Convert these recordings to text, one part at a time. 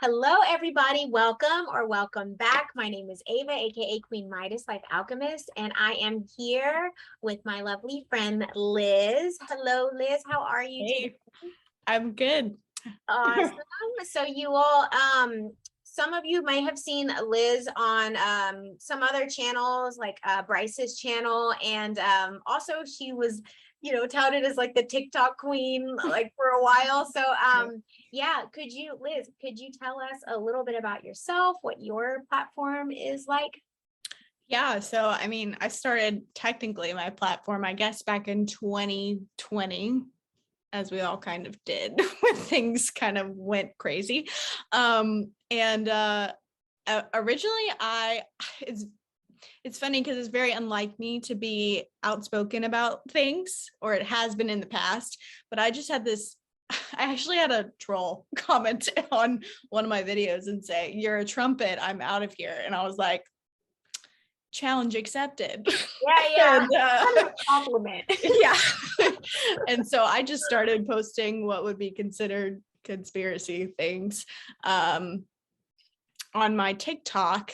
Hello, everybody. Welcome or welcome back. My name is Ava, aka Queen Midas, Life Alchemist, and I am here with my lovely friend Liz. Hello, Liz. How are you today? I'm good. Awesome. So you all, some of you may have seen Liz on some other channels like Bryce's channel, and also she was touted as like the TikTok queen like for a while. So yeah, Liz, could you tell us a little bit about yourself, what your platform is like? Yeah, so I mean, I started technically my platform, I guess, back in 2020, as we all kind of did when things kind of went crazy. Originally it's funny because it's very unlike me to be outspoken about things, or it has been in the past, but I actually had a troll comment on one of my videos and say, "You're a trumpet, I'm out of here." And I was like, challenge accepted. Yeah. And, compliment. Yeah. And so I just started posting what would be considered conspiracy things on my TikTok,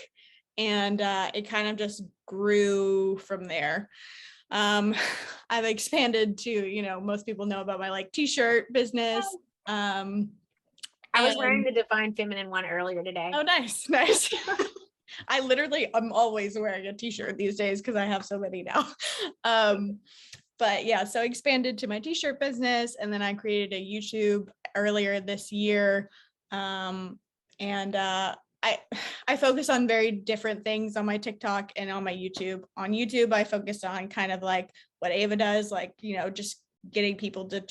and it kind of just grew from there. I've expanded to, most people know about my like t-shirt business. I was wearing the Divine Feminine one earlier today. Oh, nice. I'm always wearing a t-shirt these days because I have so many now. But yeah, so expanded to my t-shirt business, and then I created a YouTube earlier this year. I focus on very different things on my TikTok and on my YouTube. On YouTube, I focus on kind of like what Ava does, like, just getting people to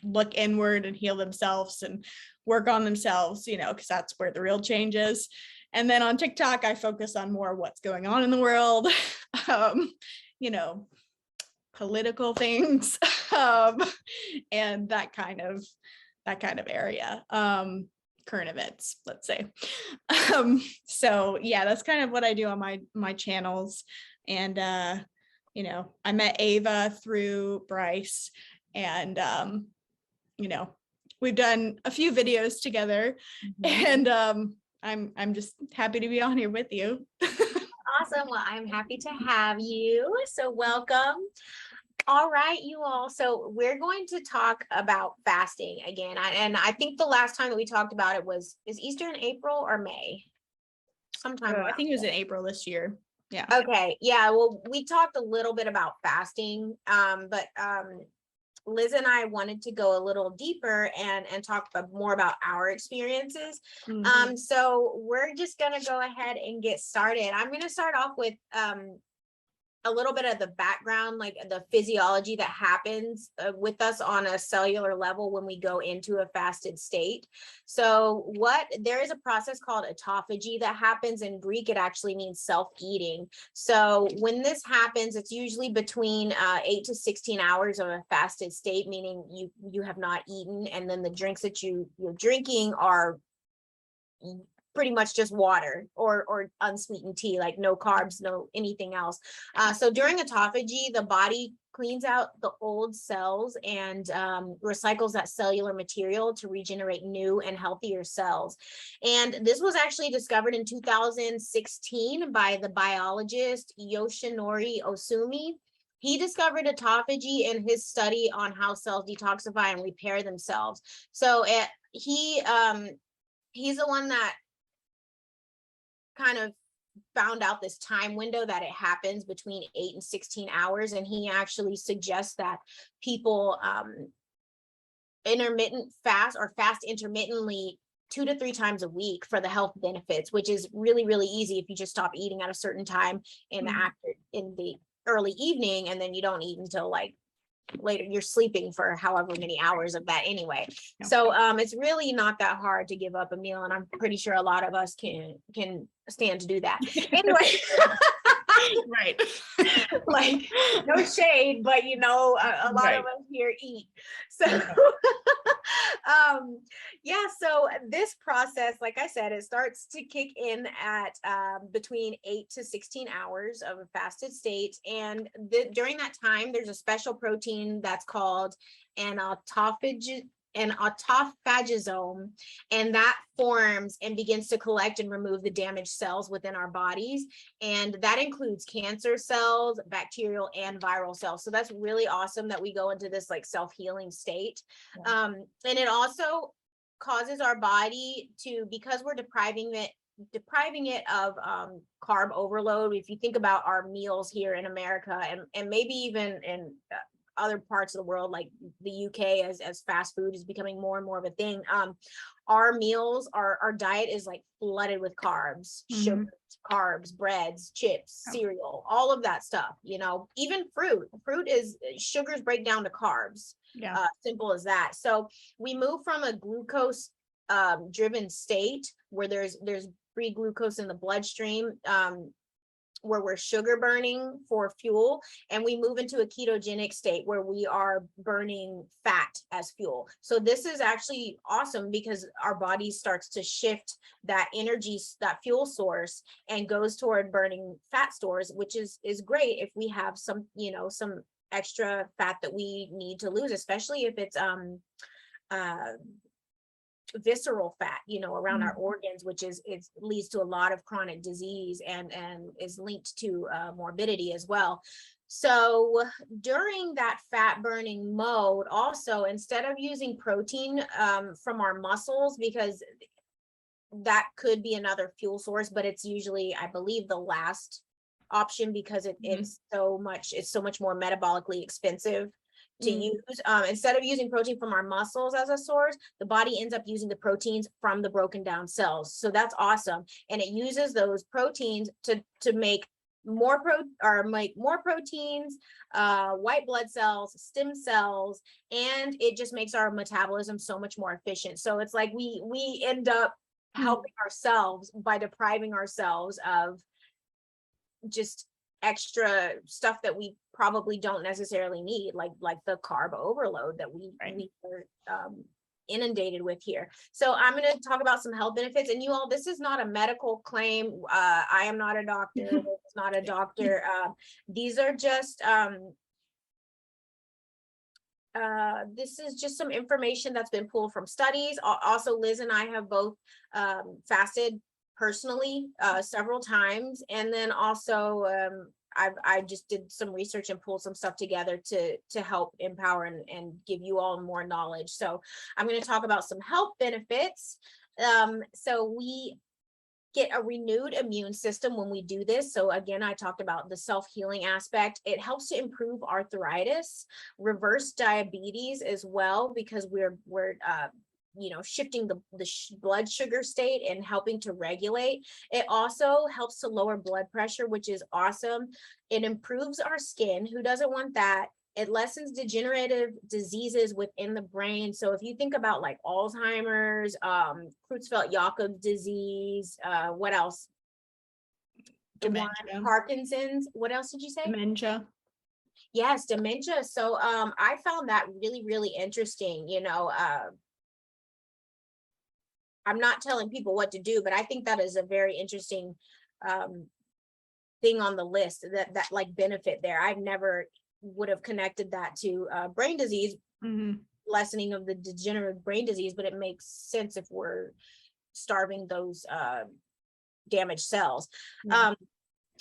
look inward and heal themselves and work on themselves, because that's where the real change is. And then on TikTok, I focus on more what's going on in the world, political things, and that kind of area. Current events, let's say. So yeah, that's kind of what I do on my channels. And I met Ava through Bryce, and we've done a few videos together. And I'm just happy to be on here with you. Awesome. Well, I'm happy to have you. So welcome. All right, you all. So we're going to talk about fasting again. And I think the last time that we talked about it is Easter in April or May? Sometime. I think it was in April this year. Yeah. Okay. Yeah. Well, we talked a little bit about fasting, but Liz and I wanted to go a little deeper and talk more about our experiences. So we're just going to go ahead and get started. I'm going to start off with a little bit of the background, like the physiology that happens with us on a cellular level when we go into a fasted state. So there is a process called autophagy that happens. In Greek, it actually means self-eating. So when this happens, it's usually between 8 to 16 hours of a fasted state, meaning you have not eaten, and then the drinks that you're drinking are pretty much just water or unsweetened tea, like no carbs, no anything else. So during autophagy, the body cleans out the old cells and recycles that cellular material to regenerate new and healthier cells. And this was actually discovered in 2016 by the biologist Yoshinori Osumi. He discovered autophagy in his study on how cells detoxify and repair themselves. So he's the one that kind of found out this time window that it happens between 8 and 16 hours. And he actually suggests that people intermittent fast or fast intermittently 2 to 3 times a week for the health benefits, which is really, really easy if you just stop eating at a certain time in the early evening, and then you don't eat until like later. You're sleeping for however many hours of that anyway. So it's really not that hard to give up a meal, and I'm pretty sure a lot of us can stand to do that anyway. Right. Like, no shade, but a lot of us here eat. So yeah, so this process, like I said, it starts to kick in at between 8 to 16 hours of a fasted state. And during that time, there's a special protein that's called an autophagy an autophagosome, and that forms and begins to collect and remove the damaged cells within our bodies. And that includes cancer cells, bacterial and viral cells. So that's really awesome that we go into this like self-healing state. Yeah. And it also causes our body to, because we're depriving it of carb overload. If you think about our meals here in America, and maybe even in other parts of the world, like the UK, as fast food is becoming more and more of a thing, our meals, our diet is like flooded with carbs, sugar, carbs, breads, chips, cereal, all of that stuff. Even fruit is, sugars break down to carbs. Yeah. Simple as that. So we move from a glucose driven state where there's free glucose in the bloodstream, where we're sugar burning for fuel, and we move into a ketogenic state where we are burning fat as fuel. So this is actually awesome because our body starts to shift that energy, that fuel source, and goes toward burning fat stores, which is great if we have some extra fat that we need to lose, especially if it's visceral fat, around our organs, which leads to a lot of chronic disease and is linked to morbidity as well. So during that fat burning mode, also, instead of using protein from our muscles, because that could be another fuel source, but it's usually, I believe, the last option because it's so much more metabolically expensive to use. Instead of using protein from our muscles as a source, the body ends up using the proteins from the broken down cells. So that's awesome. And it uses those proteins to make more proteins, white blood cells, stem cells, and it just makes our metabolism so much more efficient. So it's like we end up helping ourselves by depriving ourselves of just extra stuff that we probably don't necessarily need, like the carb overload that we are inundated with here. So I'm going to talk about some health benefits, and you all, this is not a medical claim. I am not a doctor. It's not a doctor. These are just this is just some information that's been pulled from studies. Also, Liz and I have both fasted personally several times, and then also I just did some research and pulled some stuff together to help empower and give you all more knowledge. So I'm going to talk about some health benefits. So we get a renewed immune system when we do this. So again, I talked about the self-healing aspect. It helps to improve arthritis, reverse diabetes as well, because we're shifting the blood sugar state and helping to regulate. It also helps to lower blood pressure, which is awesome. It improves our skin. Who doesn't want that? It lessens degenerative diseases within the brain. So if you think about like Alzheimer's, Creutzfeldt-Jakob disease, what else? Dementia. Parkinson's. What else did you say? Dementia. Yes, dementia. So I found that really, really interesting. I'm not telling people what to do, but I think that is a very interesting thing on the list, that like benefit there. I've never would have connected that to brain disease, lessening of the degenerative brain disease, but it makes sense if we're starving those damaged cells.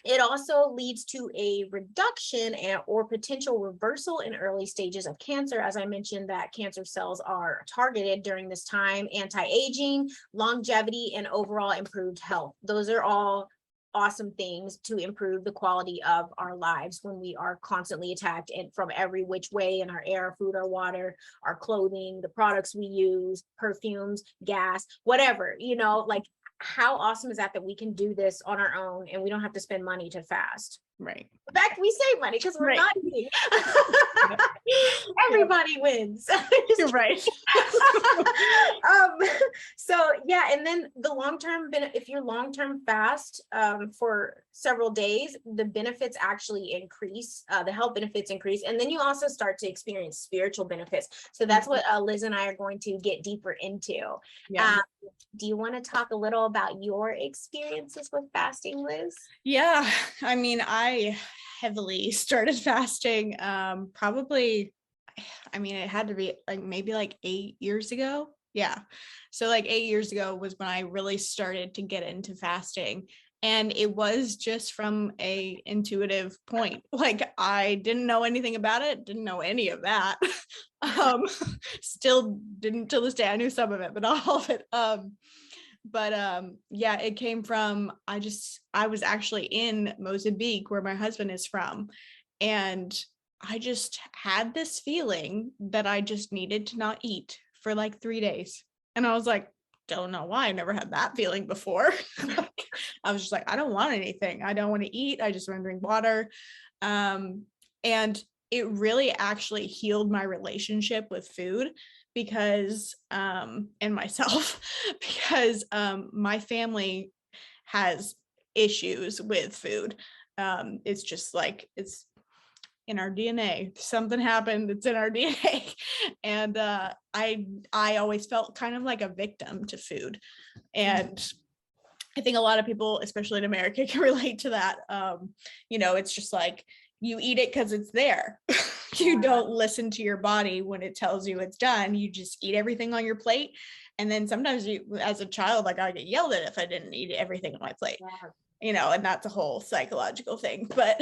It also leads to a reduction or potential reversal in early stages of cancer. As I mentioned, that cancer cells are targeted during this time. Anti-aging, longevity, and overall improved health. Those are all awesome things to improve the quality of our lives when we are constantly attacked and from every which way in our air, food, our water, our clothing, the products we use, perfumes, gas, whatever, like how awesome is that we can do this on our own and we don't have to spend money to fast. Right. In fact, we save money because we're not eating. Everybody wins. You're right. So yeah, and then the long-term if you're long-term fast for several days, the benefits actually increase, the health benefits increase, and then you also start to experience spiritual benefits. So that's what Liz and I are going to get deeper into. Do you want to talk a little about your experiences with fasting, Liz? Yeah, I mean, I heavily started fasting probably, I mean, it had to be like maybe like 8 years ago. Yeah. So like 8 years ago was when I really started to get into fasting. And it was just from a intuitive point. Like I didn't know anything about it, didn't know any of that. um, Still didn't till this day. I knew some of it, but not all of it. Yeah, it came from I was actually in Mozambique, where my husband is from. And I just had this feeling that I just needed to not eat for like 3 days. And I was like, don't know why. I never had that feeling before. I was just like, I don't want anything. I don't want to eat. I just want to drink water. And it really actually healed my relationship with food because, and myself, because my family has issues with food. It's just like, it's in our DNA. Something happened, it's in our DNA. And I always felt kind of like a victim to food. And I think a lot of people, especially in America, can relate to that. It's just like you eat it because it's there. You don't listen to your body when it tells you it's done. You just eat everything on your plate. And then sometimes you, as a child, like I get yelled at if I didn't eat everything on my plate, and that's a whole psychological thing. But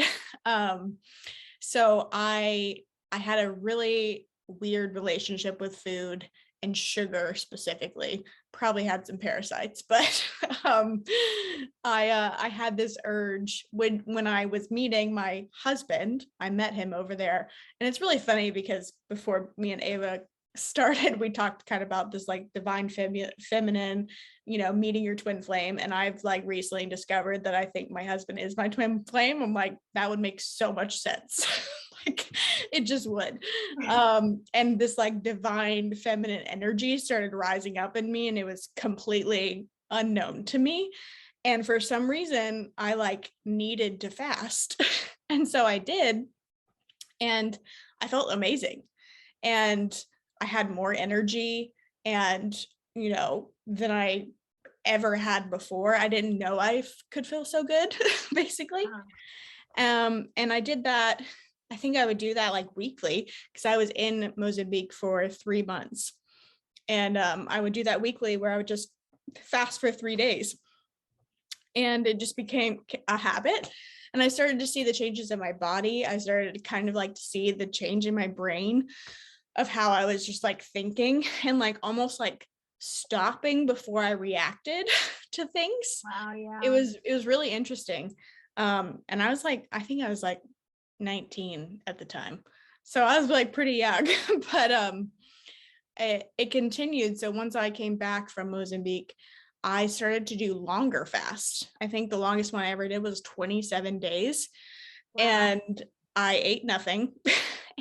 so I had a really weird relationship with food and sugar specifically. Probably had some parasites, but I had this urge when I was meeting my husband. I met him over there, and it's really funny because before me and Ava started, we talked kind of about this like divine feminine, meeting your twin flame. And I've like recently discovered that I think my husband is my twin flame. I'm like, that would make so much sense. Like it just would. And this like divine feminine energy started rising up in me, and it was completely unknown to me. And for some reason, I like needed to fast. And so I did. And I felt amazing. And I had more energy and, than I ever had before. I didn't know I could feel so good, basically. And I did that. I think I would do that like weekly because I was in Mozambique for 3 months. And I would do that weekly where I would just fast for 3 days. And it just became a habit. And I started to see the changes in my body. I started to kind of like to see the change in my brain of how I was just like thinking and like almost like stopping before I reacted to things. Wow, yeah. It was really interesting. And I think I was like 19 at the time. So I was like pretty young, but it continued. So once I came back from Mozambique, I started to do longer fasts. I think the longest one I ever did was 27 days. Wow. And I ate nothing.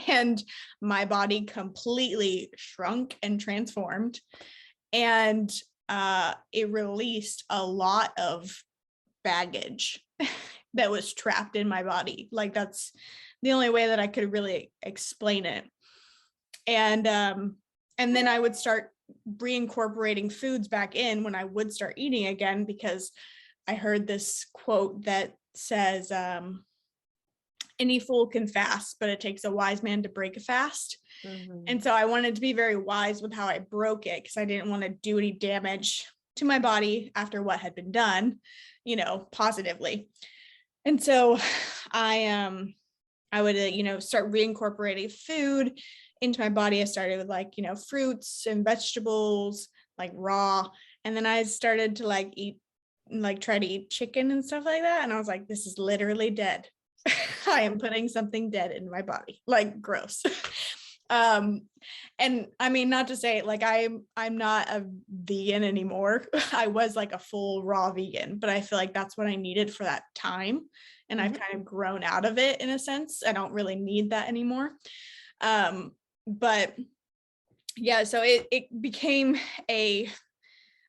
And my body completely shrunk and transformed. And it released a lot of baggage that was trapped in my body. Like that's the only way that I could really explain it. And then I would start reincorporating foods back in when I would start eating again, because I heard this quote that says, any fool can fast, but it takes a wise man to break a fast. Mm-hmm. And so I wanted to be very wise with how I broke it, because I didn't want to do any damage to my body after what had been done, positively. And so I would, start reincorporating food into my body. I started with like, fruits and vegetables, like raw. And then I started to try to eat chicken and stuff like that. And I was like, this is literally dead. I am putting something dead in my body, like gross. And I mean, not to say like I'm not a vegan anymore. I was like a full raw vegan, but I feel like that's what I needed for that time. And I've kind of grown out of it in a sense. I don't really need that anymore. But yeah, so it became I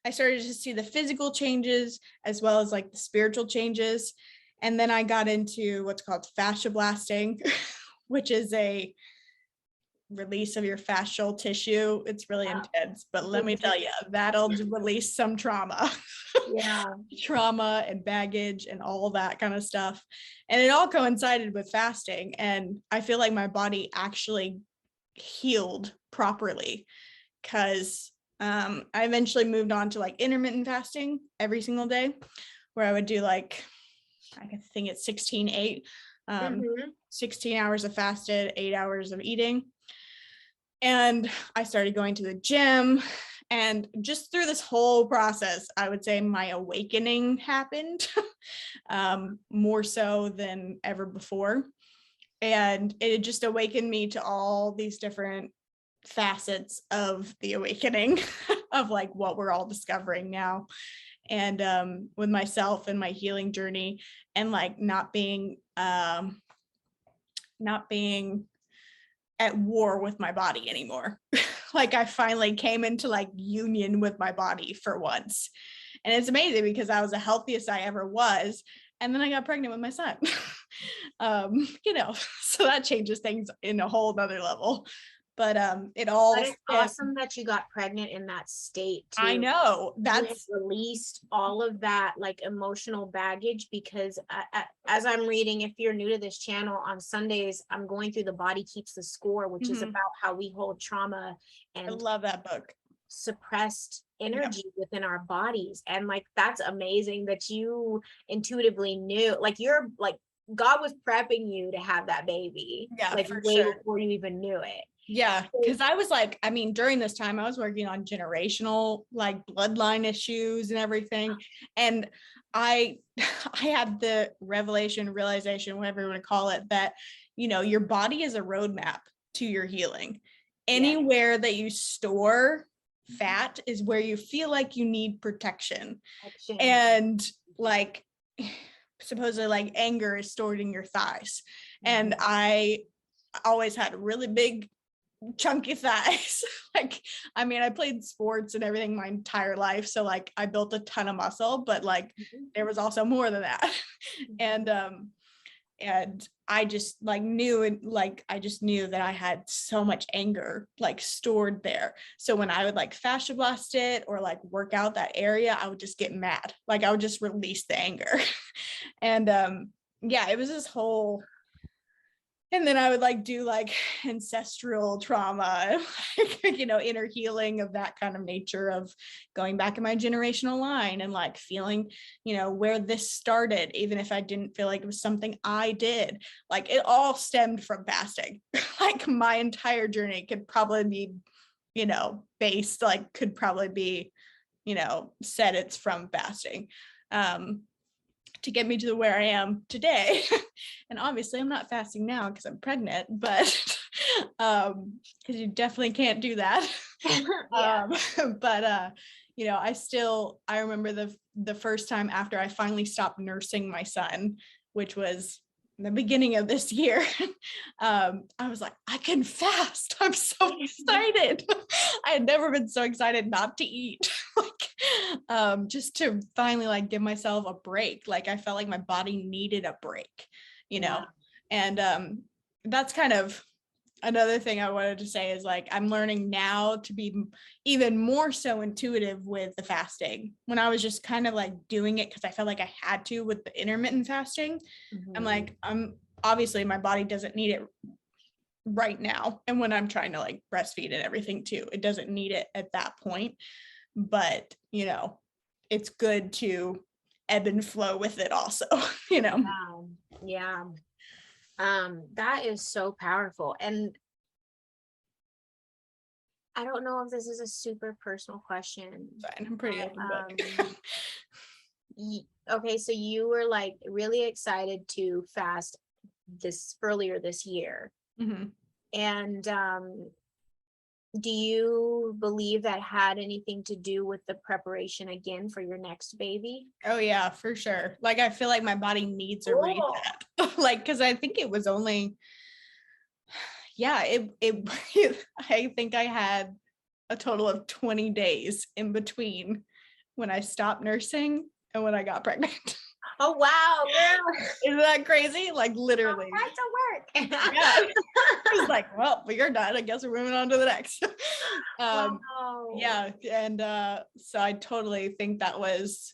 started to see the physical changes as well as like the spiritual changes. And then I got into what's called fascia blasting, which is a release of your fascial tissue. It's really intense, but let me tell you, that'll release some trauma. Yeah. Trauma and baggage and all that kind of stuff. And it all coincided with fasting. And I feel like my body actually healed properly, because I eventually moved on to like intermittent fasting every single day, where I would do like, I think it's 16-8, 16 hours of fasted, 8 hours of eating. And I started going to the gym, and just through this whole process, I would say my awakening happened more so than ever before. And it just awakened me to all these different facets of the awakening of like what we're all discovering now. And with myself and my healing journey, and like not being at war with my body anymore. Like I finally came into like union with my body for once. And it's amazing because I was the healthiest I ever was. And then I got pregnant with my son. So that changes things in a whole nother level. But it all But it's awesome that you got pregnant in that state too. I know that's released all of that like emotional baggage, because as I'm reading, if you're new to this channel, on Sundays I'm going through The Body Keeps the Score, which is about how we hold trauma and I love that book. Suppressed energy within our bodies. And like that's amazing that you intuitively knew, like you're like God was prepping you to have that baby, like way before you even knew it. Yeah, because I was like, I mean, during this time I was working on generational like bloodline issues and everything. And I had the realization, whatever you want to call it, that, your body is a roadmap to your healing. Anywhere that you store fat is where you feel like you need protection. And like supposedly like anger is stored in your thighs. And I always had really big chunky thighs. Like, I mean, I played sports and everything my entire life, so like I built a ton of muscle, but like there was also more than that. And I just like knew, and like I just knew that I had so much anger like stored there. So when I would like fascia blast it or like work out that area, I would just get mad. Like I would just release the anger. And it was this whole. And then I would like do like ancestral trauma, inner healing of that kind of nature, of going back in my generational line and like feeling, where this started, even if I didn't feel like it was something I did. Like it all stemmed from fasting. Like my entire journey could probably be, based, like could probably be, said it's from fasting. To get me to where I am today. And obviously I'm not fasting now because I'm pregnant, but because you definitely can't do that. But I remember the first time after I finally stopped nursing my son, which was in the beginning of this year. I was like, I can fast. I'm so excited. I had never been so excited not to eat. Just to finally like give myself a break. Like I felt like my body needed a break, and that's kind of another thing I wanted to say is like I'm learning now to be even more so intuitive with the fasting. When I was just kind of like doing it because I felt like I had to with the intermittent fasting, I'm like, obviously my body doesn't need it right now. And when I'm trying to like breastfeed and everything too, it doesn't need it at that point. But, it's good to ebb and flow with it also, Yeah. That is so powerful. And I don't know if this is a super personal question. Fine, I'm pretty open book. Okay, so you were like really excited to fast earlier this year. And do you believe that had anything to do with the preparation again for your next baby? Oh yeah, for sure. Like I feel like my body needs a reset. Like because I think it was only I think I had a total of 20 days in between when I stopped nursing and when I got pregnant. Oh wow, girl. Isn't that crazy? Like literally. Back to work. Yeah. I was like, well, you're done. I guess we're moving on to the next. Wow. Yeah. And so I totally think that was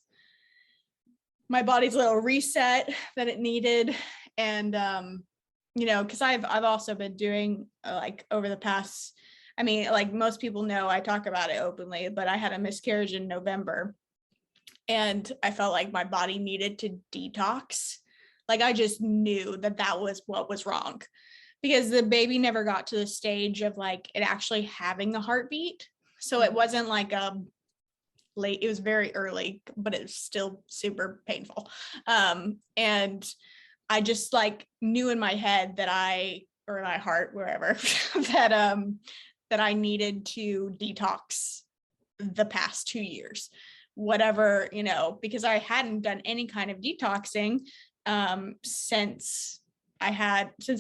my body's little reset that it needed. And you know, because I've also been doing like over the past, I mean, like most people know, I talk about it openly, but I had a miscarriage in November and I felt like my body needed to detox. Like I just knew that that was what was wrong, because the baby never got to the stage of like it actually having a heartbeat. So it wasn't like a late, it was very early, but it was still super painful. And I just like knew in my head that or in my heart, wherever, that I needed to detox the past 2 years, whatever, you know, because I hadn't done any kind of detoxing since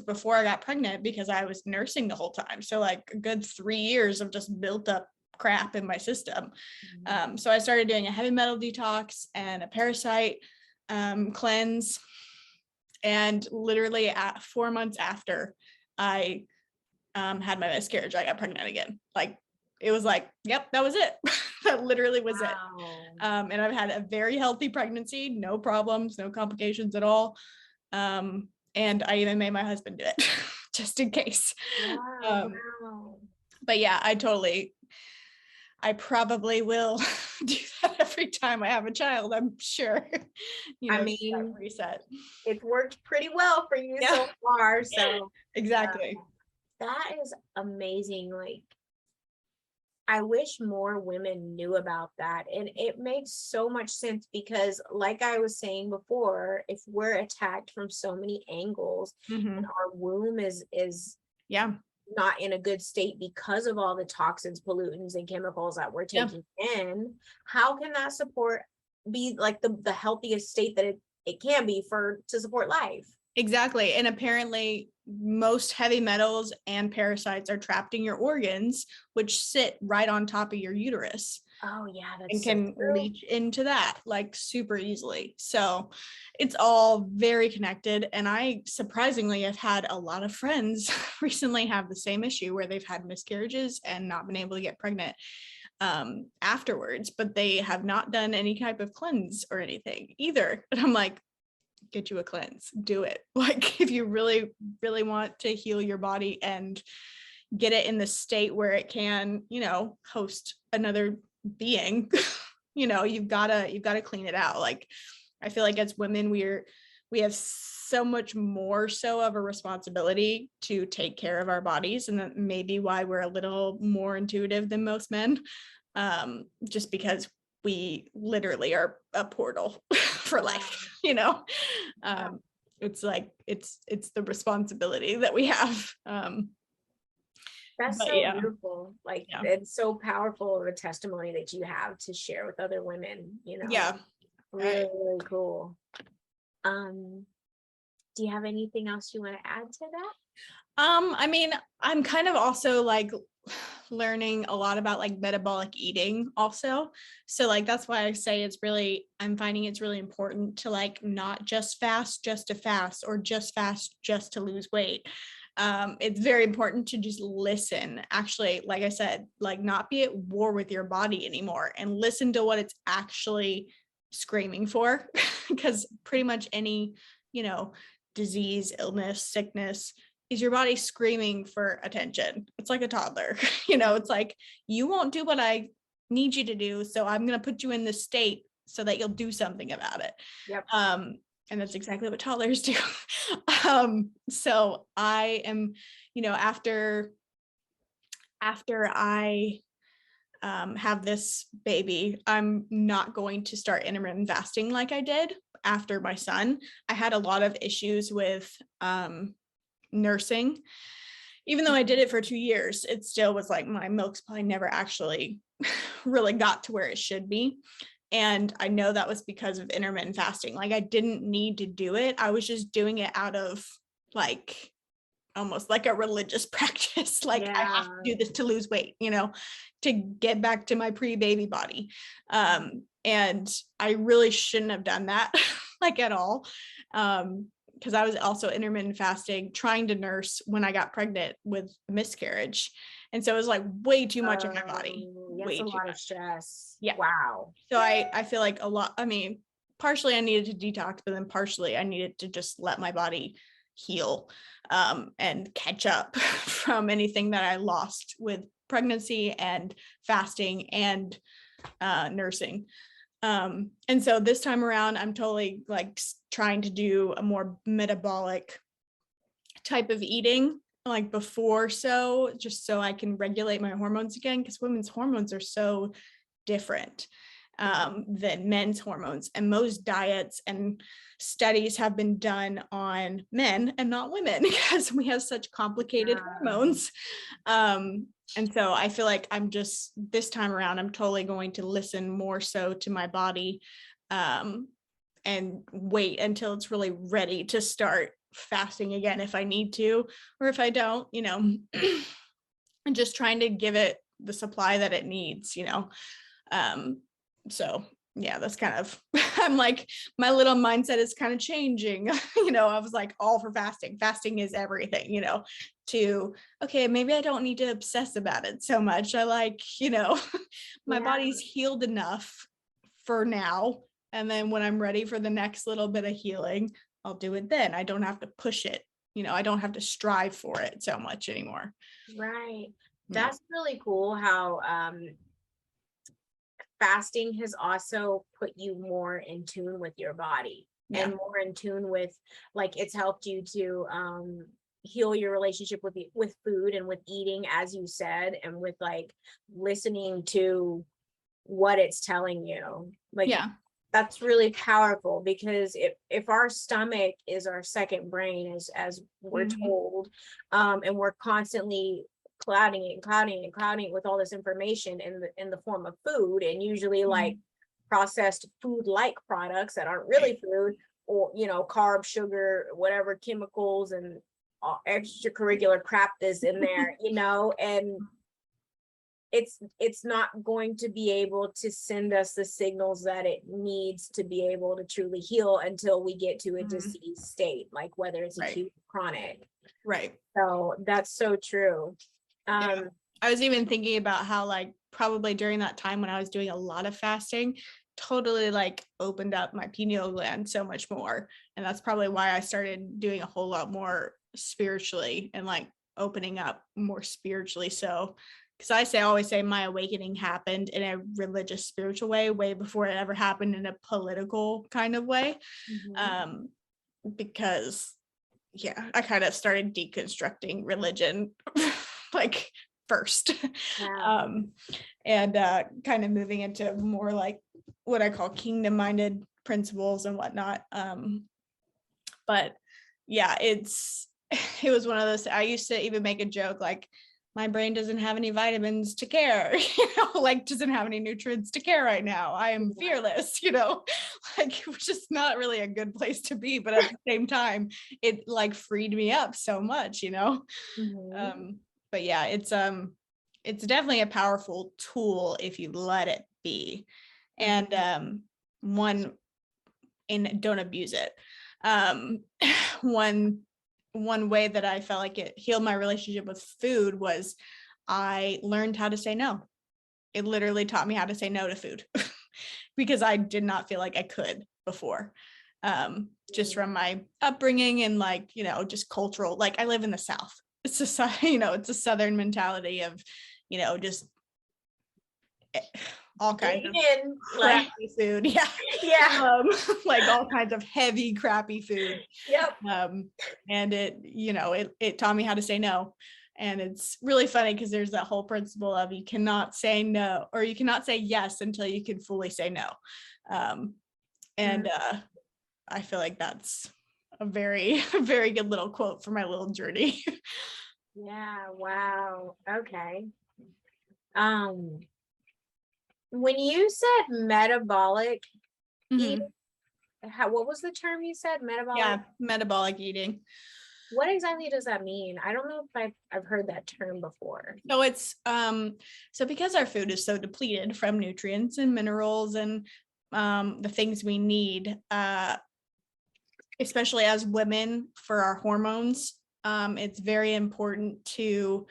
before I got pregnant, because I was nursing the whole time. So like a good 3 years of just built up crap in my system. So I started doing a heavy metal detox and a parasite cleanse. And literally at 4 months after I had my miscarriage, I got pregnant again. Like it was like, yep, that was it. That literally was it. And I've had a very healthy pregnancy, no problems, no complications at all. And I even made my husband do it just in case. Wow. But yeah, I probably will do that every time I have a child, I'm sure. You know, I mean, reset. It's worked pretty well for you so far. So exactly. That is amazing. Like, I wish more women knew about that. And it makes so much sense because, like I was saying before, if we're attacked from so many angles and our womb is not in a good state because of all the toxins, pollutants, and chemicals that we're taking in, how can that support be like the healthiest state that it can be to support life? Exactly. And apparently most heavy metals and parasites are trapped in your organs, which sit right on top of your uterus. Oh yeah, that's and can leach into that like super easily. So it's all very connected. And I surprisingly have had a lot of friends recently have the same issue where they've had miscarriages and not been able to get pregnant afterwards, but they have not done any type of cleanse or anything either. And I'm like, get you a cleanse, do it. Like if you really, really want to heal your body and get it in the state where it can, you know, host another being, you know, you've got to clean it out. Like I feel like as women, we have so much more so of a responsibility to take care of our bodies, and that may be why we're a little more intuitive than most men, just because we literally are a portal for life, you know. It's like it's the responsibility that we have. That's so beautiful. Like it's so powerful of a testimony that you have to share with other women, you know. Really, really cool. Do you have anything else you want to add to that? I mean, I'm kind of also like learning a lot about like metabolic eating also. So like that's why I say I'm finding it's really important to like not just fast just to fast or just fast just to lose weight. It's very important to just listen, actually, like I said, like not be at war with your body anymore and listen to what it's actually screaming for. Because pretty much any, you know, disease, illness, sickness is your body screaming for attention. It's like a toddler, you know, it's like, you won't do what I need you to do, so I'm going to put you in this state so that you'll do something about it. And that's exactly what toddlers do. So I am, you know, after I have this baby, I'm not going to start intermittent fasting like I did after my son. I had a lot of issues with nursing. Even though I did it for 2 years, it still was like my milk supply never actually really got to where it should be. And I know that was because of intermittent fasting. Like I didn't need to do it. I was just doing it out of like almost like a religious practice. Like I have to do this to lose weight, you know, to get back to my pre-baby body. And I really shouldn't have done that like at all. Because I was also intermittent fasting, trying to nurse when I got pregnant with a miscarriage. And so it was like way too much in my body. Way too much of stress. Yeah. Wow. So I feel like a lot, I mean, partially I needed to detox, but then partially I needed to just let my body heal and catch up from anything that I lost with pregnancy and fasting and nursing. And so this time around, I'm totally like trying to do a more metabolic type of eating like before, so just so I can regulate my hormones again, because women's hormones are so different than men's hormones, and most diets and studies have been done on men and not women because we have such complicated hormones. And so I feel like I'm just, this time around, I'm totally going to listen more so to my body and wait until it's really ready to start fasting again if I need to, or if I don't, you know, and just trying to give it the supply that it needs, you know. So yeah, that's kind of, I'm like, my little mindset is kind of changing. You know, I was like all for fasting. Fasting is everything, you know, to, okay, maybe I don't need to obsess about it so much. I like, you know, my body's healed enough for now. And then when I'm ready for the next little bit of healing, I'll do it then. I don't have to push it. You know, I don't have to strive for it so much anymore. Right. That's really cool how fasting has also put you more in tune with your body and more in tune with, like, it's helped you to heal your relationship with food and with eating, as you said, and with like listening to what it's telling you. Like, that's really powerful, because if our stomach is our second brain, as we're told, and we're constantly clouding it with all this information in the form of food, and usually like processed food like products that aren't really food, or, you know, carb, sugar, whatever, chemicals and extracurricular crap that's in there, you know, and it's not going to be able to send us the signals that it needs to be able to truly heal until we get to a disease state, like whether it's acute or chronic. Right. So that's so true. I was even thinking about how like probably during that time when I was doing a lot of fasting, totally like opened up my pineal gland so much more. And that's probably why I started doing a whole lot more spiritually and like opening up more spiritually. So, because I always say my awakening happened in a religious, spiritual way before it ever happened in a political kind of way. Because I kind of started deconstructing religion like first, and kind of moving into more like what I call kingdom-minded principles and whatnot. But yeah, it was one of those, I used to even make a joke like, my brain doesn't have any vitamins to care, you know, like doesn't have any nutrients to care right now. I am fearless, you know, like, which is not really a good place to be, but at the same time, it like freed me up so much, you know. But yeah, it's definitely a powerful tool if you let it be, and don't abuse it. One way that I felt like it healed my relationship with food was I learned how to say no. It literally taught me how to say no to food because I did not feel like I could before, just from my upbringing and like, you know, just cultural, like I live in the South. It's a, you know, it's a Southern mentality of, you know, just all kinds of crappy food. Like all kinds of heavy, crappy food. And it, you know, it taught me how to say no. And it's really funny because there's that whole principle of you cannot say no, or you cannot say yes until you can fully say no. I feel like that's a very, very good little quote for my little journey. Wow. Okay. When you said metabolic eating, what was the term you said? Metabolic eating. What exactly does that mean? I don't know if I've heard that term before. So it's so because our food is so depleted from nutrients and minerals and the things we need, especially as women for our hormones, it's very important to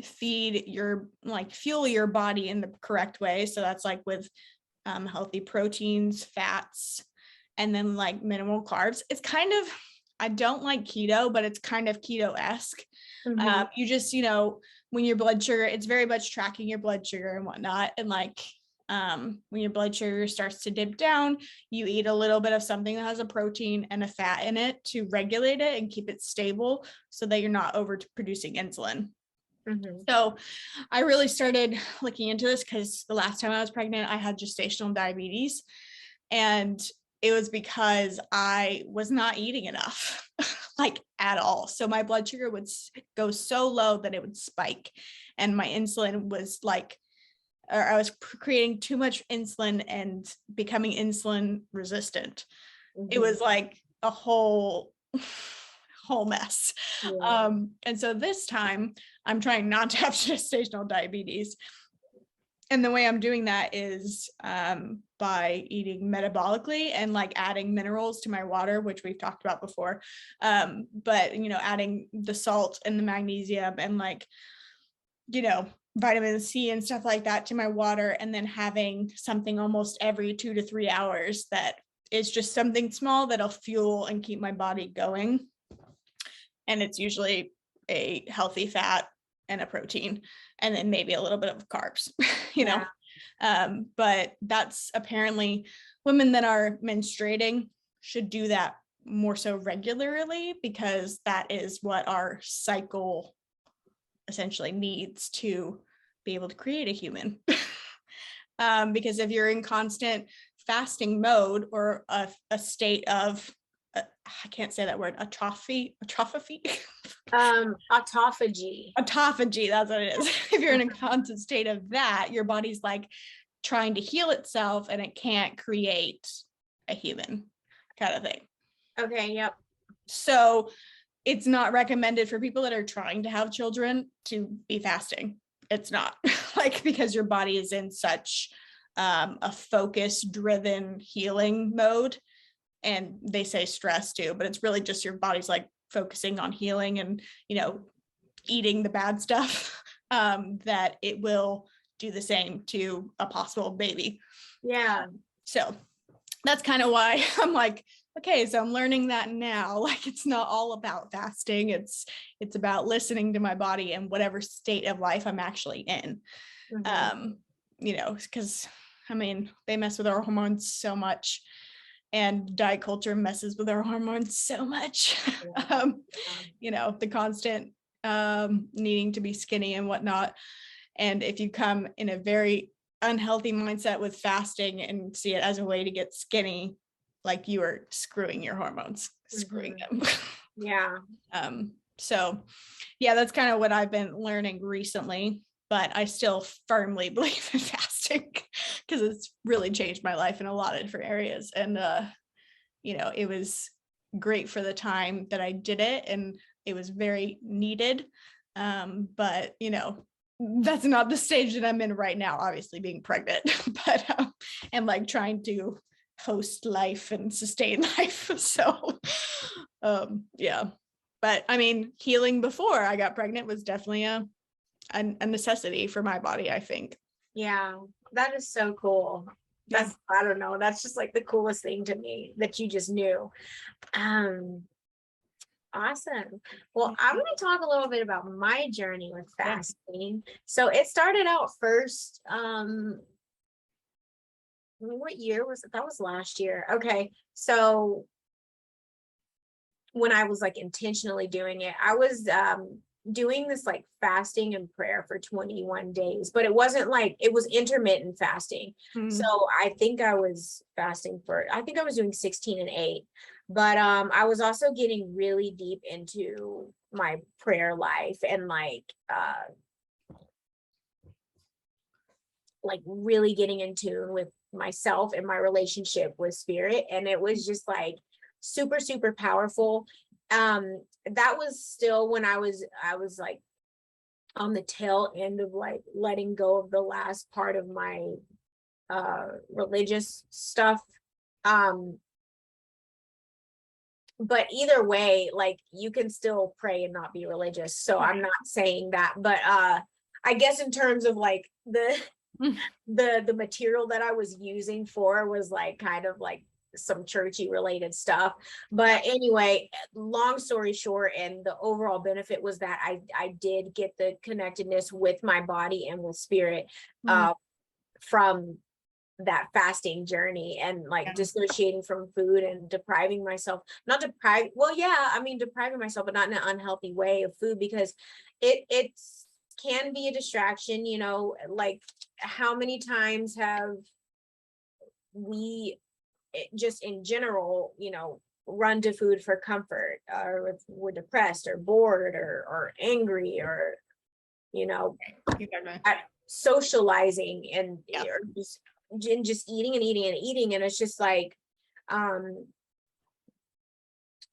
fuel your body in the correct way. So that's like with healthy proteins, fats, and then like minimal carbs. It's kind of, I don't like keto, but it's kind of keto-esque. You just, when your blood sugar, it's very much tracking your blood sugar and whatnot. And like, when your blood sugar starts to dip down, you eat a little bit of something that has a protein and a fat in it to regulate it and keep it stable so that you're not overproducing insulin. So I really started looking into this because the last time I was pregnant, I had gestational diabetes, and it was because I was not eating enough, like at all. So my blood sugar would go so low that it would spike, and my insulin was like, or I was creating too much insulin and becoming insulin resistant. It was like a whole mess. And so this time I'm trying not to have gestational diabetes. And the way I'm doing that is by eating metabolically and like adding minerals to my water, which we've talked about before. But, adding the salt and the magnesium and like, vitamin C and stuff like that to my water, and then having something almost every 2 to 3 hours that is just something small that'll fuel and keep my body going. And it's usually a healthy fat and a protein, and then maybe a little bit of carbs, but that's apparently women that are menstruating should do that more so regularly, because that is what our cycle essentially needs to be able to create a human. Because if you're in constant fasting mode or a state of I can't say that word, autophagy. Autophagy. Autophagy, that's what it is. If you're in a constant state of that, your body's like trying to heal itself and it can't create a human kind of thing. Okay, yep. So it's not recommended for people that are trying to have children to be fasting. It's not like, because your body is in such a focus driven healing mode. And they say stress too, but it's really just your body's like focusing on healing and, eating the bad stuff, that it will do the same to a possible baby. Yeah. So that's kind of why I'm like, okay, so I'm learning that now. Like, it's not all about fasting. It's about listening to my body and whatever state of life I'm actually in. Because they mess with our hormones so much. And diet culture messes with our hormones so much. The constant needing to be skinny and whatnot. And if you come in a very unhealthy mindset with fasting and see it as a way to get skinny, like, you are screwing your hormones, screwing them. Yeah. So yeah, that's kind of what I've been learning recently, but I still firmly believe in fasting because it's really changed my life in a lot of different areas. And, it was great for the time that I did it, and it was very needed. But, that's not the stage that I'm in right now, obviously being pregnant, but, and like trying to host life and sustain life. So, yeah, but healing before I got pregnant was definitely a necessity for my body, I think. Yeah, that is so cool. That's, I don't know, that's just like the coolest thing to me that you just knew. Awesome. Well, I'm going to talk a little bit about my journey with fasting. So it started out first, what year was it? That was last year. Okay. So when I was like intentionally doing it, I was doing this like fasting and prayer for 21 days, but it wasn't like, it was intermittent fasting. So I think I was doing 16 and 8, but I was also getting really deep into my prayer life and like really getting in tune with myself and my relationship with spirit. And it was just like super, super powerful. That was still when I was like on the tail end of like letting go of the last part of my religious stuff. But either way, like, you can still pray and not be religious. So I'm not saying that, but I guess in terms of like the material that I was using for was like kind of like some churchy related stuff. But anyway, long story short, and the overall benefit was that I did get the connectedness with my body and with spirit from that fasting journey, and like dissociating from food and depriving myself, depriving myself, but not in an unhealthy way of food, because it can be a distraction, you know. Like, how many times have we just in general, you know, run to food for comfort, or if we're depressed or bored or angry, or, you know, socializing and or just eating and eating and eating, and it's just like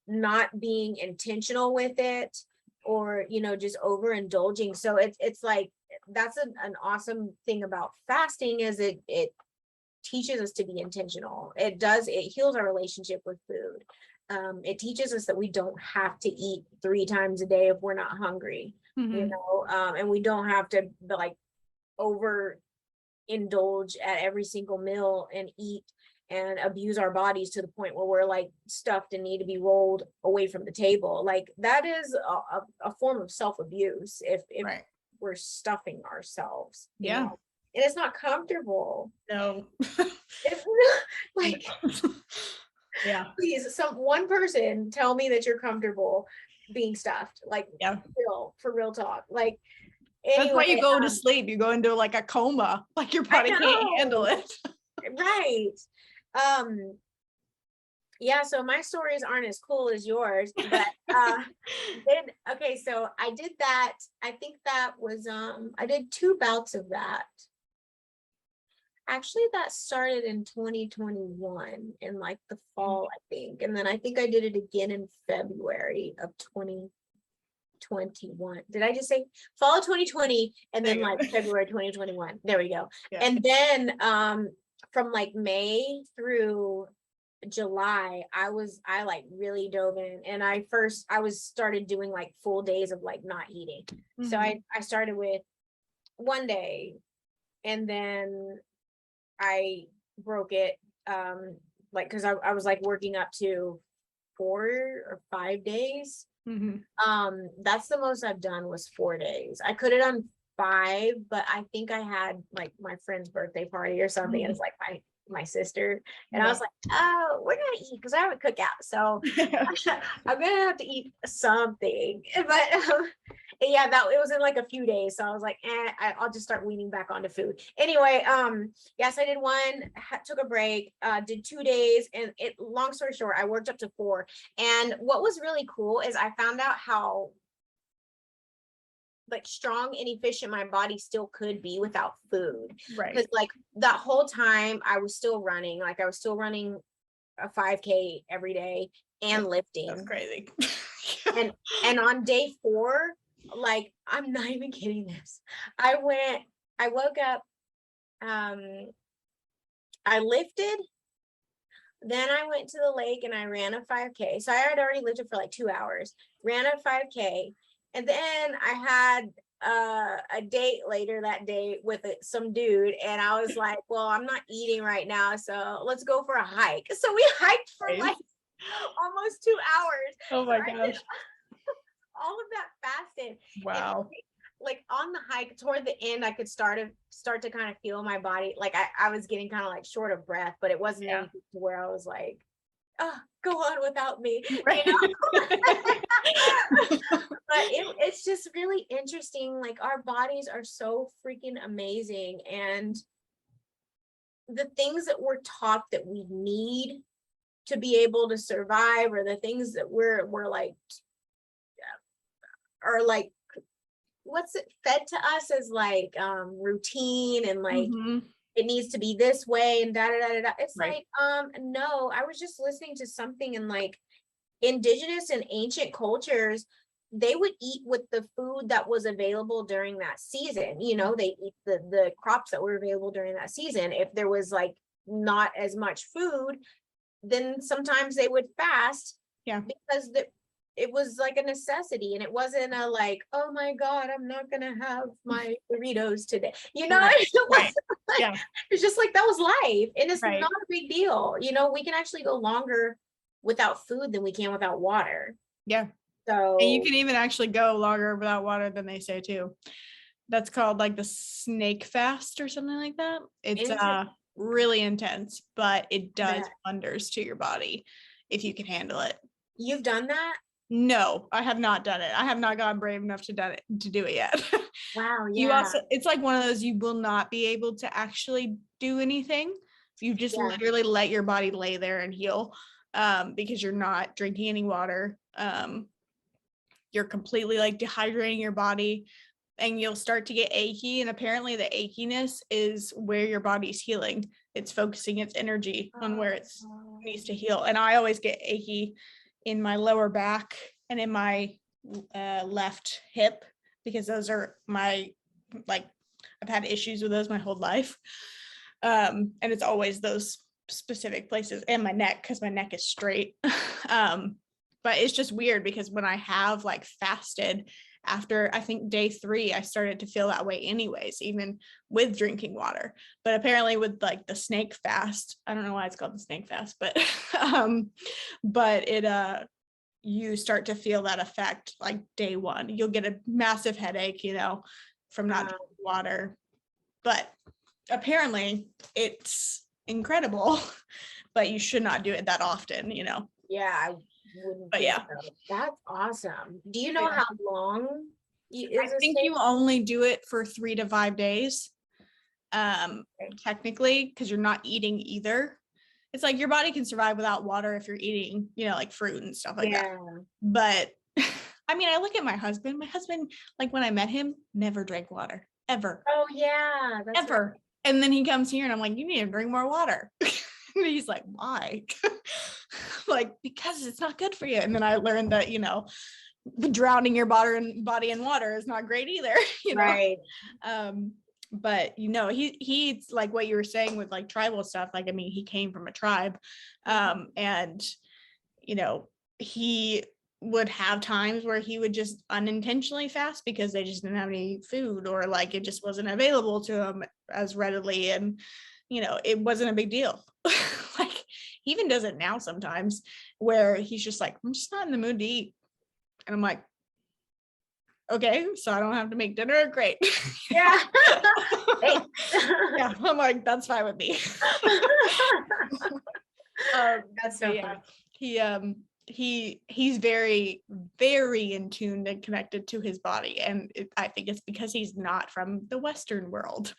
not being intentional with it, or, you know, just overindulging. So it's like, that's an awesome thing about fasting, is it teaches us to be intentional. It heals our relationship with food. It teaches us that we don't have to eat 3 times a day if we're not hungry, you know, and we don't have to like over indulge at every single meal and eat and abuse our bodies to the point where we're like stuffed and need to be rolled away from the table. Like, that is a form of self-abuse if we're stuffing ourselves, you know? And it's not comfortable. No. It's not, like, please, one person tell me that you're comfortable being stuffed, like, for real talk. Like, anyway, that's why you go to sleep. You go into like a coma, like your body can't handle it. Right. Yeah, so my stories aren't as cool as yours, but so I did that. I think that was I did 2 bouts of that. Actually, that started in 2021 in like the fall, I think. And then I think I did it again in February of 2021. Did I just say fall of 2020 and then like February 2021? There we go. Yeah. And then from like May through July, I like really dove in, and I started doing like full days of like not eating. So I started with 1 day, and then I broke it like, because I was like working up to 4 or 5 days. That's the most I've done, was 4 days. I could have done 5, but I think I had like my friend's birthday party or something. And it's like my sister, and I was like, oh, we're gonna eat because I have a cookout, so I'm gonna have to eat something. But yeah, that it was in like a few days, so I was like, I'll just start weaning back onto food. Anyway, yes, I did 1, took a break, did 2 days, and long story short, I worked up to 4. And what was really cool is I found out how like strong and efficient my body still could be without food. Right. Because like that whole time I was still running, like I was still running a 5K every day and lifting. That's crazy. and on day 4, like, I'm not even kidding this. I woke up, I lifted, then I went to the lake and I ran a 5K. So I had already lifted for like 2 hours, ran a 5K. And then I had a date later that day with some dude, and I was like, well, I'm not eating right now, so let's go for a hike. So we hiked for like almost 2 hours. Oh my gosh. All of that fasted. Wow. And like on the hike toward the end, I could start to kind of feel my body. Like I was getting kind of like short of breath, but it wasn't anything to where I was like, oh, go on without me, right. You know? But it's just really interesting. Like, our bodies are so freaking amazing, and the things that we're taught that we need to be able to survive, or the things that we're like, are like, what's it fed to us as like routine, and like it needs to be this way, and da da da da. It's like, no, I was just listening to something, and like indigenous and ancient cultures, they would eat with the food that was available during that season. You know, they eat the crops that were available during that season. If there was like not as much food, then sometimes they would fast, because it was like a necessity, and it wasn't a like, oh my God, I'm not gonna have my Doritos today. You know, It's just like, that was life. And it's Right. not a big deal. We can actually go longer without food than we can without water. Yeah. So And you can even actually go longer without water than they say too. That's called like the snake fast or something like that. It's really intense, but it does wonders to your body if you can handle it. You've done that? No, I have not done it. I have not gotten brave enough to do it yet. Wow, You yeah. also, it's like one of those, you will not be able to actually do anything. You just literally let your body lay there and heal, because you're not drinking any water. You're completely like dehydrating your body, and you'll start to get achy. And apparently the achiness is where your body's healing. It's focusing its energy on where it needs to heal. And I always get achy in my lower back and in my left hip, because those are my, like, I've had issues with those my whole life. And it's always those specific places, and my neck, because my neck is straight. But it's just weird because when I have like fasted, after I think day 3, I started to feel that way anyways, even with drinking water. But apparently with like the snake fast, I don't know why it's called the snake fast, but it you start to feel that effect like day 1. You'll get a massive headache, from not drinking water. But apparently it's incredible, but you should not do it that often, Yeah, I wouldn't. But yeah, so. That's awesome. Do you know how long I think you only do it for 3 to 5 days, technically, because you're not eating either. It's like your body can survive without water if you're eating, like fruit and stuff like that. But I mean, I look at my husband, like when I met him, never drank water, ever. Oh yeah, that's ever. Right. And then he comes here and I'm like, you need to drink more water. And he's like, why? Like, because it's not good for you. And then I learned that, drowning your body in water is not great either. Right. But he's like what you were saying with like tribal stuff. Like, I mean, he came from a tribe, and he would have times where he would just unintentionally fast because they just didn't have any food, or like it just wasn't available to him as readily, and it wasn't a big deal. Like, he even does it now sometimes, where he's just like, I'm just not in the mood to eat, and I'm like, okay, so I don't have to make dinner. Great. Yeah. Yeah, I'm like, that's fine with me. That's so yeah. funny. He's very, very in tune and connected to his body, and I think it's because he's not from the Western world,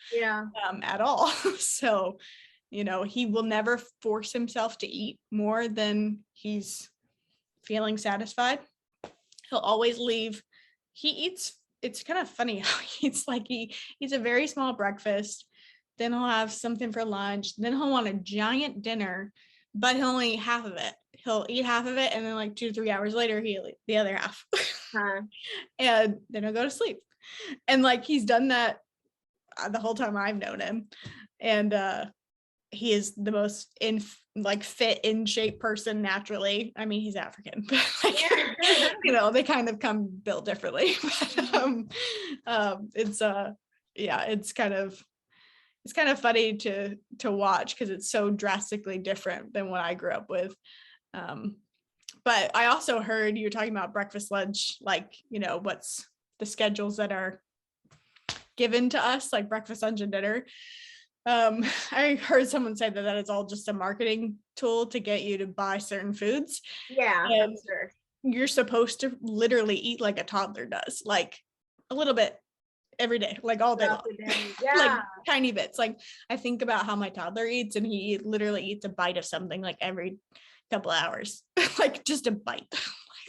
at all. So he will never force himself to eat more than he's feeling satisfied. He'll always leave. He eats, it's kind of funny how he eats. Like, he eats a very small breakfast, then he'll have something for lunch, then he'll want a giant dinner, but he'll only eat half of it. He'll eat half of it, and then like 2 to 3 hours later, he'll eat the other half. And then he'll go to sleep. And like, he's done that the whole time I've known him. And he is the most fit, in shape person naturally. I mean, he's African, but like, they kind of come built differently. But it's kind of funny to watch, because it's so drastically different than what I grew up with. But I also heard you were talking about breakfast, lunch, like, what's the schedules that are given to us, like breakfast, lunch, and dinner. I heard someone say that is all just a marketing tool to get you to buy certain foods. Yeah, and for sure. You're supposed to literally eat like a toddler does, like a little bit every day, like all day long. Yeah. Like tiny bits. Like, I think about how my toddler eats, and he literally eats a bite of something like every couple hours. Like, just a bite.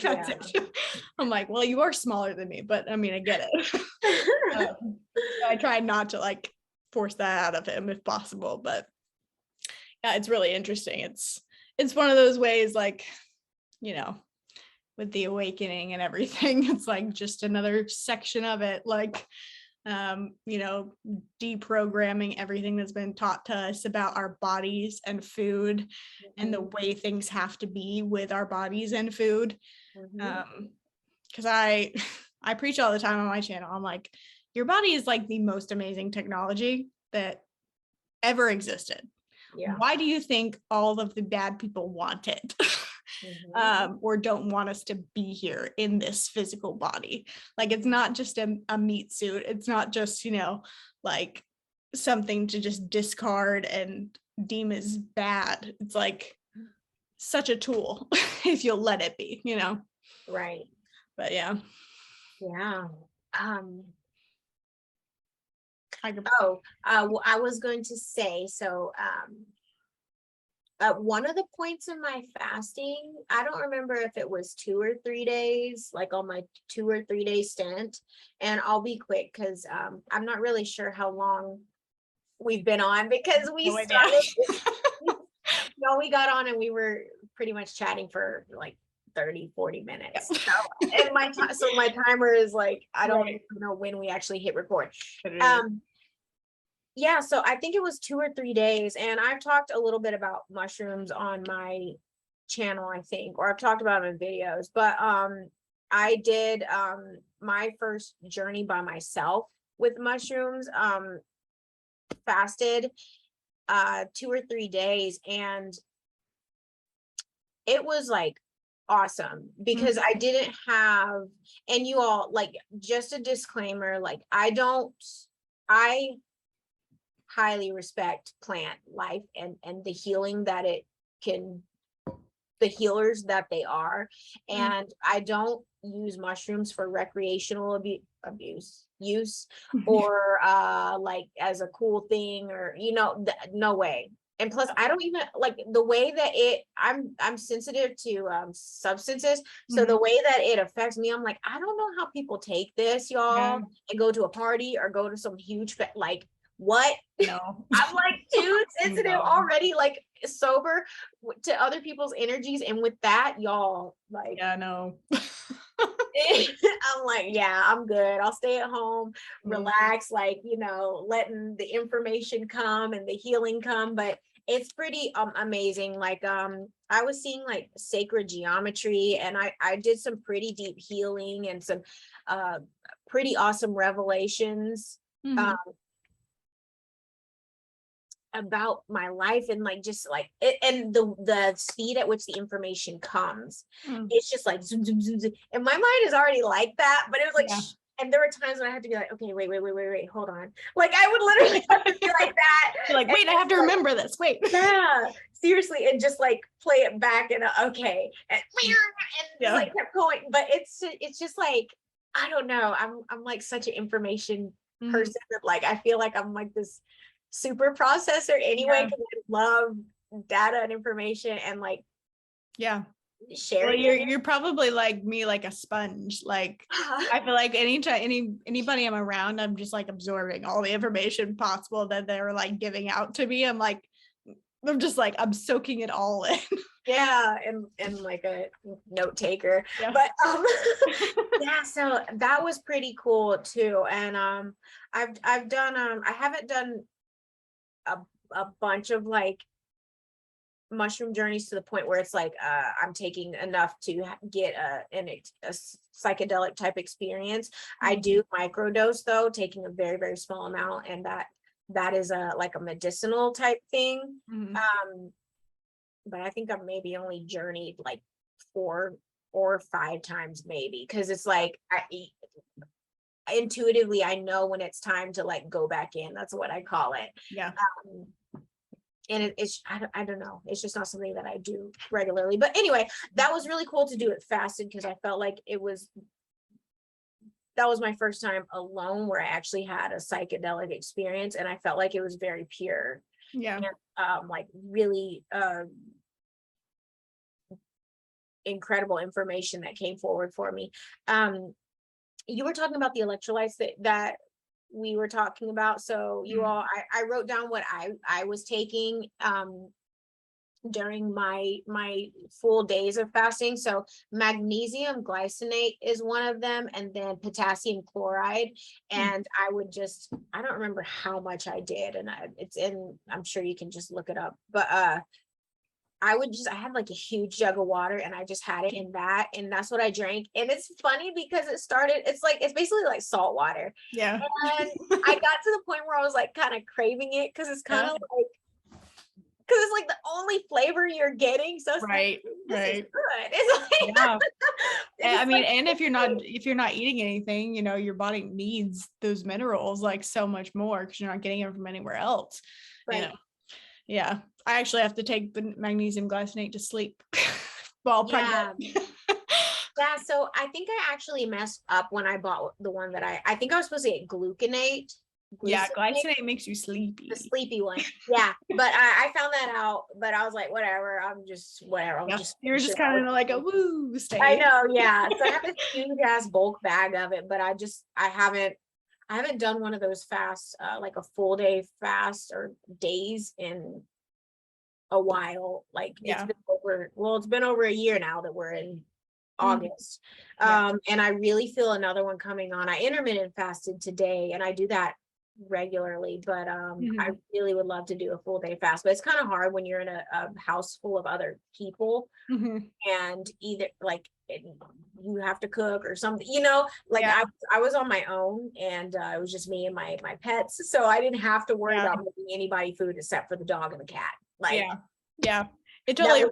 That's it. I'm like, well, you are smaller than me, but I mean, I get it. I try not to like force that out of him if possible, but yeah, it's really interesting. It's one of those ways, like, with the awakening and everything, it's like just another section of it, like, deprogramming everything that's been taught to us about our bodies and food, and the way things have to be with our bodies and food. Because I preach all the time on my channel. I'm like, your body is like the most amazing technology that ever existed. Yeah. Why do you think all of the bad people want it? Or don't want us to be here in this physical body? Like, it's not just a meat suit. It's not just, you know, like something to just discard and deem as bad. It's like such a tool if you'll let it be, you know? Right. But yeah. Yeah. I could, I was going to say, so at one of the points in my fasting, I don't remember if it was 2 or 3 days, like on my 2 or 3 day stint, and I'll be quick because I'm not really sure how long we've been on, because we no idea. started, no, we got on and we were pretty much chatting for like 30-40 minutes. So, and my timer is like, I don't Right. know when we actually hit record. Right. Yeah, so I think it was 2 or 3 days, and I've talked a little bit about mushrooms on my channel, I think, or I've talked about them in videos, but I did my first journey by myself with mushrooms, fasted 2 or 3 days, and it was like awesome because I didn't have, and you all, like, just a disclaimer, like, I highly respect plant life and the healing that it can, the healers that they are, and I don't use mushrooms for recreational use or like as a cool thing, or, you know, no way. And plus, I don't even like the way that I'm sensitive to substances, so the way that it affects me, I'm like, I don't know how people take this, y'all, and go to a party or go to some huge like, what? No. I'm like too sensitive No. already, like sober to other people's energies, and with that, y'all, like, Yeah, no. I'm like, yeah, I'm good. I'll stay at home, relax, like, you know, letting the information come and the healing come. But it's pretty amazing. Like, I was seeing like sacred geometry, and I did some pretty deep healing and some pretty awesome revelations about my life, and like just like it, and the speed at which the information comes, it's just like zoom, zoom, zoom, zoom, and my mind is already like that, but it was like and there were times when I had to be like, okay, wait, hold on, like I would literally have to be like that. You're like, wait, I have to remember this, wait. Yeah, seriously, and just like play it back, and okay, and just like kept going. But it's just like, I don't know, I'm like such an information person that, like, I feel like I'm like this super processor anyway, because I love data and information, and like sharing. Well, you're probably like me, like a sponge. Like, I feel like anytime anybody I'm around, I'm just like absorbing all the information possible that they're like giving out to me. I'm just like, I'm soaking it all in. Yeah, and like a note taker. But yeah, so that was pretty cool too. And I've done I haven't done a bunch of like mushroom journeys to the point where it's like I'm taking enough to get a psychedelic type experience. I do microdose though, taking a very, very small amount, and that is like a medicinal type thing. But I think I've maybe only journeyed like 4 or 5 times maybe, because it's like intuitively I know when it's time to like go back in. That's what I call it. And it's I don't know, it's just not something that I do regularly. But anyway, that was really cool to do it fasted, because I felt like that was my first time alone where I actually had a psychedelic experience, and I felt like it was very pure. And, like really incredible information that came forward for me. You were talking about the electrolytes that we were talking about. So you all, I wrote down what I was taking during my full days of fasting. So magnesium glycinate is one of them, and then potassium chloride. And I don't remember how much I did, and I'm sure you can just look it up, but I had like a huge jug of water and I just had it in that, and that's what I drank. And it's funny because it's basically like salt water. Yeah. And I got to the point where I was like kind of craving it because it's kind of like, because it's like the only flavor you're getting. So it's right. like, this Right. is good. It's like, I mean, and if you're not eating anything, you know, your body needs those minerals like so much more because you're not getting them from anywhere else. right. You know. Yeah. I actually have to take the magnesium glycinate to sleep while pregnant. Yeah, so I think I actually messed up when I bought the one that I think I was supposed to get gluconate. Yeah, glycinate makes you sleepy. The sleepy one. Yeah, but I found that out, but I was like, whatever, You're just kind of like a woo state. I know, yeah. So I have this huge ass bulk bag of it, but I haven't done one of those fasts, like a full day fast or days in a while. Like it's been over a year now that we're in August. And I really feel another one coming on. I intermittent fasted today, and I do that regularly, but I really would love to do a full day fast, but it's kind of hard when you're in a house full of other people, and either like you have to cook or something, you know, like I was on my own, and it was just me and my pets, so I didn't have to worry about making anybody food except for the dog and the cat. Like it totally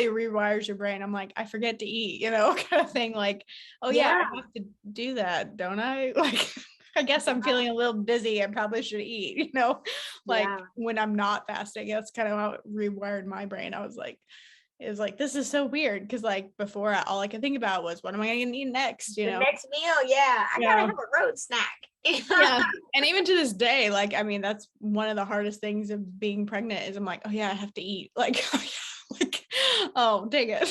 rewires your brain. I'm like, I forget to eat, you know, kind of thing. Like, oh I have to do that, don't I? Like, I guess I'm feeling a little busy. I probably should eat, you know, like when I'm not fasting. That's kind of how it rewired my brain. I was like, it was like, this is so weird. Cause like before, all I could think about was, what am I going to eat next? You know, next meal. I gotta have a road snack. And even to this day, like, I mean, that's one of the hardest things of being pregnant is I'm like, oh yeah, I have to eat. Like, oh, dang it.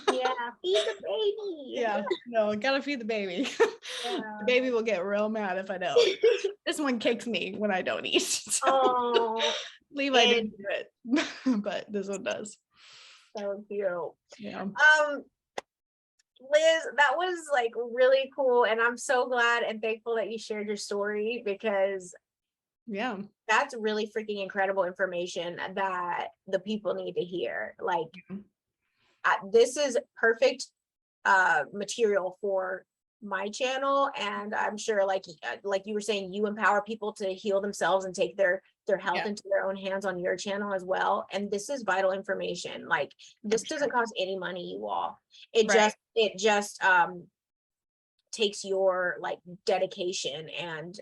Feed the baby. No, gotta feed the baby. The baby will get real mad if I don't. This one kicks me when I don't eat. So Levi didn't do it, but this one does. So cute. Yeah. Liz, that was like really cool, and I'm so glad and thankful that you shared your story, because that's really freaking incredible information that the people need to hear. Like this is perfect material for my channel, and I'm sure like you were saying, you empower people to heal themselves and take their health into their own hands on your channel as well. And this is vital information. Like this doesn't cost any money, you all. It just takes your like dedication and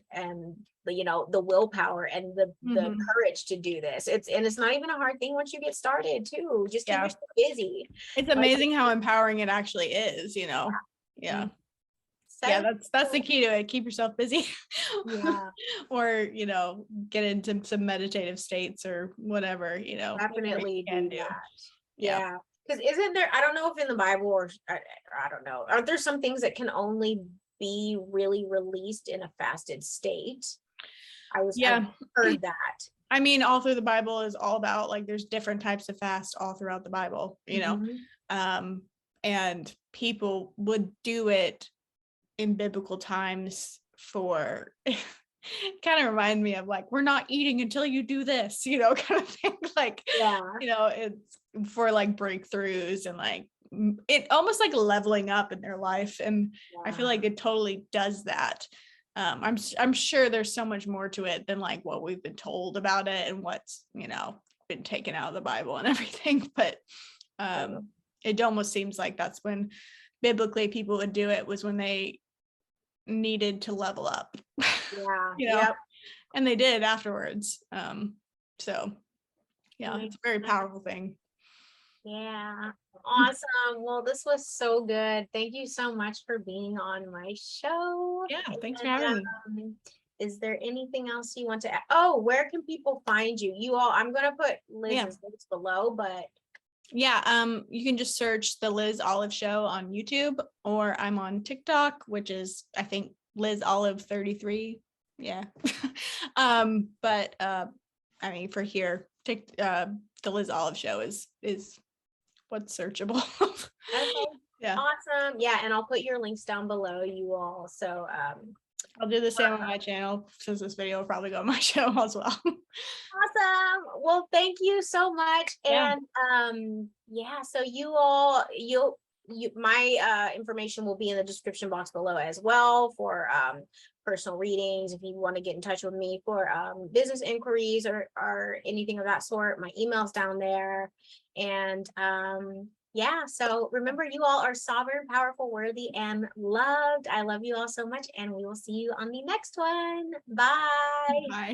you know, the willpower and the courage to do this. It's not even a hard thing once you get started too. Just keep yourself busy. It's amazing how empowering it actually is, you know. That's the key to it. Keep yourself busy. Or, you know, get into some meditative states or whatever, you know. Definitely do that. Because isn't there, I don't know if in the Bible or I don't know, aren't there some things that can only be really released in a fasted state? I've heard that. I mean, all through the Bible is all about like there's different types of fast all throughout the Bible, you know. And people would do it in biblical times for kind of remind me of like, we're not eating until you do this, you know, kind of thing. Like, you know, it's for like breakthroughs and like it almost like leveling up in their life. And I feel like it totally does that. I'm sure there's so much more to it than like what we've been told about it and what's, you know, been taken out of the Bible and everything. But it almost seems like that's when biblically people would do it, was when they needed to level up. You know, and they did afterwards. So it's a very powerful thing. Awesome. Well, this was so good. Thank you so much for being on my show. Thanks for having me. Is there anything else you want to add? Oh, where can people find you? You all, I'm gonna put Liz's links below, but you can just search the Liz Olive Show on YouTube, or I'm on TikTok, which is I think Liz Olive 33. But I mean, for here, the Liz Olive Show is what's searchable. Awesome. And I'll put your links down below, you all. So I'll do the same on my channel, since this video will probably go on my channel as well. Awesome. Well, thank you so much. Yeah. And yeah, so my information will be in the description box below as well for personal readings. If you want to get in touch with me for business inquiries or anything of that sort, my email's down there. And yeah, so remember, you all are sovereign, powerful, worthy, and loved. I love you all so much, and we will see you on the next one. Bye. Bye.